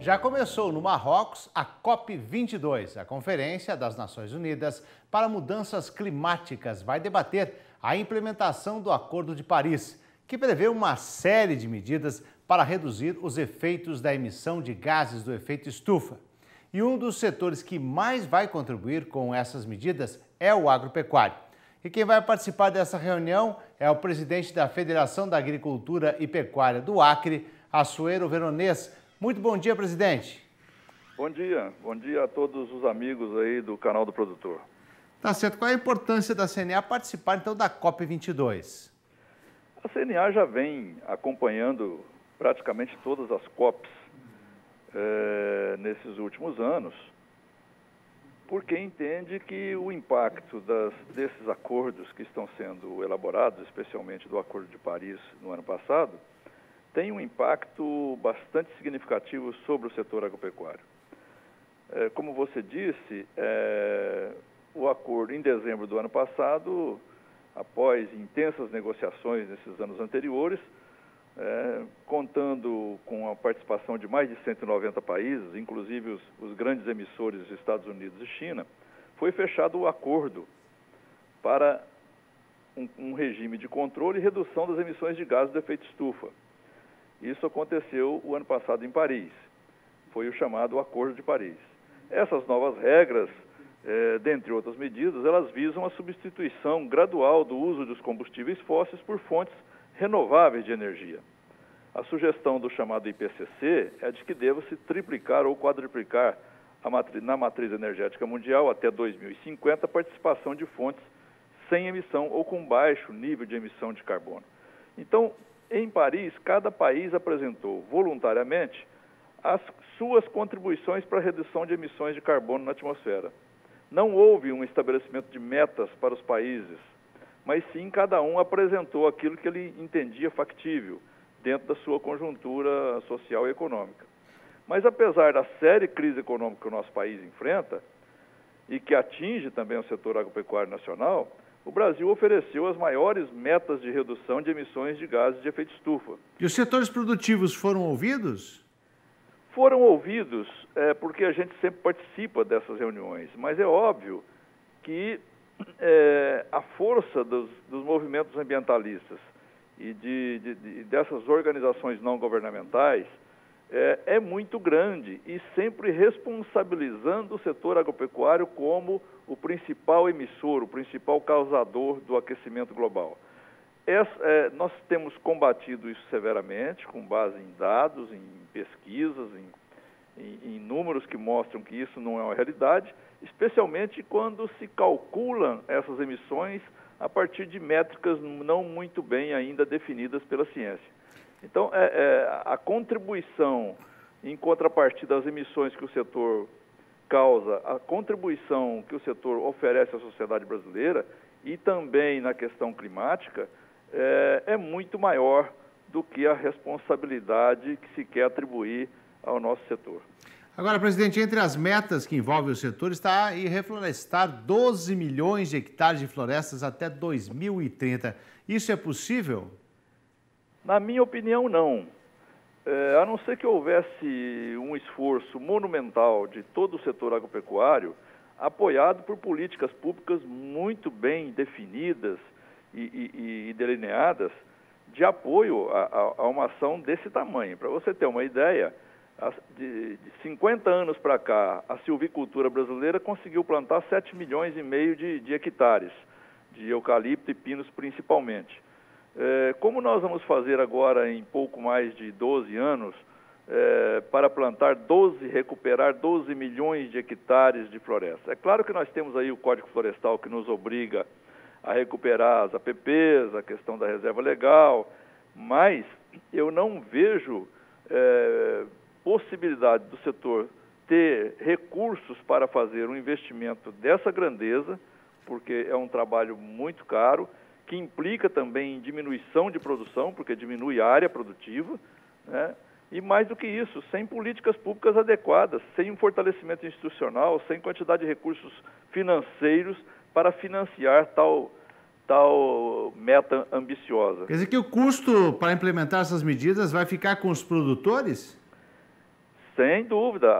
Já começou no Marrocos a COP22, a Conferência das Nações Unidas para Mudanças Climáticas. Vai debater a implementação do Acordo de Paris, que prevê uma série de medidas para reduzir os efeitos da emissão de gases do efeito estufa. E um dos setores que mais vai contribuir com essas medidas é o agropecuário. E quem vai participar dessa reunião é o presidente da Federação da Agricultura e Pecuária do Acre, Assuero Veronês. Muito bom dia, presidente. Bom dia a todos os amigos aí do canal do produtor. Tá certo. Qual é a importância da CNA participar então da COP22? A CNA já vem acompanhando praticamente todas as COPs nesses últimos anos, porque entende que o impacto desses acordos que estão sendo elaborados, especialmente do Acordo de Paris no ano passado, tem um impacto bastante significativo sobre o setor agropecuário. Como você disse, o acordo em dezembro do ano passado, após intensas negociações nesses anos anteriores, contando com a participação de mais de 190 países, inclusive os grandes emissores Estados Unidos e China, foi fechado o acordo para um regime de controle e redução das emissões de gases de efeito estufa. Isso aconteceu o ano passado em Paris. Foi o chamado Acordo de Paris. Essas novas regras, dentre outras medidas, elas visam a substituição gradual do uso dos combustíveis fósseis por fontes renováveis de energia. A sugestão do chamado IPCC é de que deva-se triplicar ou quadruplicar na matriz energética mundial até 2050 a participação de fontes sem emissão ou com baixo nível de emissão de carbono. Então, em Paris, cada país apresentou voluntariamente as suas contribuições para a redução de emissões de carbono na atmosfera. Não houve um estabelecimento de metas para os países, mas sim cada um apresentou aquilo que ele entendia factível dentro da sua conjuntura social e econômica. Mas apesar da séria crise econômica que o nosso país enfrenta e que atinge também o setor agropecuário nacional, o Brasil ofereceu as maiores metas de redução de emissões de gases de efeito estufa. E os setores produtivos foram ouvidos? Foram ouvidos porque a gente sempre participa dessas reuniões, mas é óbvio que a força dos movimentos ambientalistas e dessas organizações não governamentais é muito grande e sempre responsabilizando o setor agropecuário como o principal emissor, o principal causador do aquecimento global. Nós temos combatido isso severamente, com base em dados, em pesquisas, em números que mostram que isso não é uma realidade, especialmente quando se calculam essas emissões a partir de métricas não muito bem ainda definidas pela ciência. Então, a contribuição em contrapartida das emissões que o setor causa, a contribuição que o setor oferece à sociedade brasileira e também na questão climática é muito maior do que a responsabilidade que se quer atribuir ao nosso setor. Agora, presidente, entre as metas que envolvem o setor está reflorestar 12 milhões de hectares de florestas até 2030. Isso é possível? Na minha opinião, não. A não ser que houvesse um esforço monumental de todo o setor agropecuário, apoiado por políticas públicas muito bem definidas e delineadas, de apoio a uma ação desse tamanho. Para você ter uma ideia, de 50 anos para cá, a silvicultura brasileira conseguiu plantar 7 milhões e meio de hectares, de eucalipto e pinos principalmente. Como nós vamos fazer agora em pouco mais de 12 anos para recuperar 12 milhões de hectares de floresta? É claro que nós temos aí o Código Florestal que nos obriga a recuperar as APPs, a questão da reserva legal, mas eu não vejo possibilidade do setor ter recursos para fazer um investimento dessa grandeza, porque é um trabalho muito caro, que implica também em diminuição de produção, porque diminui a área produtiva, né? E mais do que isso, sem políticas públicas adequadas, sem um fortalecimento institucional, sem quantidade de recursos financeiros para financiar tal meta ambiciosa. Quer dizer que o custo para implementar essas medidas vai ficar com os produtores? Sem dúvida.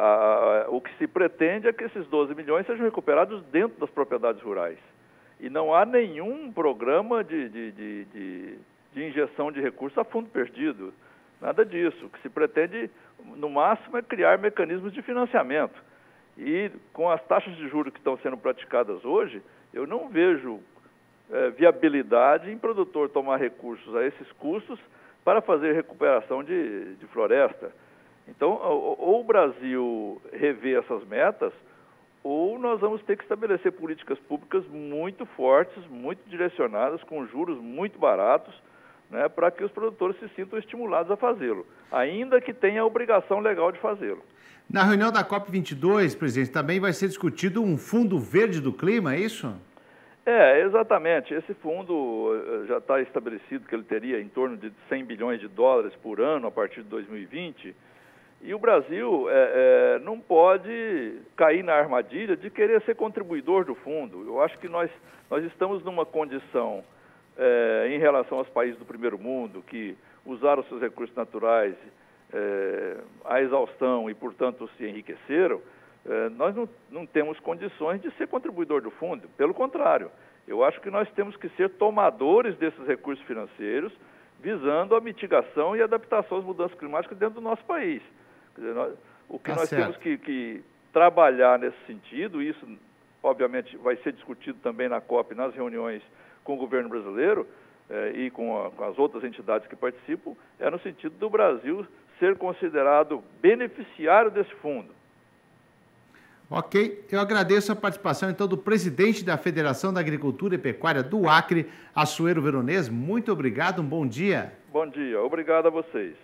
O que se pretende é que esses 12 milhões sejam recuperados dentro das propriedades rurais. E não há nenhum programa de injeção de recursos a fundo perdido. Nada disso. O que se pretende, no máximo, é criar mecanismos de financiamento. E com as taxas de juros que estão sendo praticadas hoje, eu não vejo viabilidade em produtor tomar recursos a esses custos para fazer recuperação de floresta. Então, ou o Brasil rever essas metas, ou nós vamos ter que estabelecer políticas públicas muito fortes, muito direcionadas, com juros muito baratos, né, para que os produtores se sintam estimulados a fazê-lo, ainda que tenha a obrigação legal de fazê-lo. Na reunião da COP22, presidente, também vai ser discutido um fundo verde do clima, é isso? Exatamente. Esse fundo já está estabelecido que ele teria em torno de 100 bilhões de dólares por ano a partir de 2020. E o Brasil não pode cair na armadilha de querer ser contribuidor do fundo. Eu acho que nós estamos numa condição, em relação aos países do primeiro mundo, que usaram seus recursos naturais à exaustão e, portanto, se enriqueceram. Nós não temos condições de ser contribuidor do fundo. Pelo contrário, eu acho que nós temos que ser tomadores desses recursos financeiros, visando a mitigação e adaptação às mudanças climáticas dentro do nosso país. Quer dizer, nós temos que trabalhar nesse sentido, isso obviamente vai ser discutido também na COP, nas reuniões com o governo brasileiro e com as outras entidades que participam, no sentido do Brasil ser considerado beneficiário desse fundo. Ok, eu agradeço a participação então do presidente da Federação da Agricultura e Pecuária do Acre, Assuero Veronês. Muito obrigado, um bom dia. Bom dia, obrigado a vocês.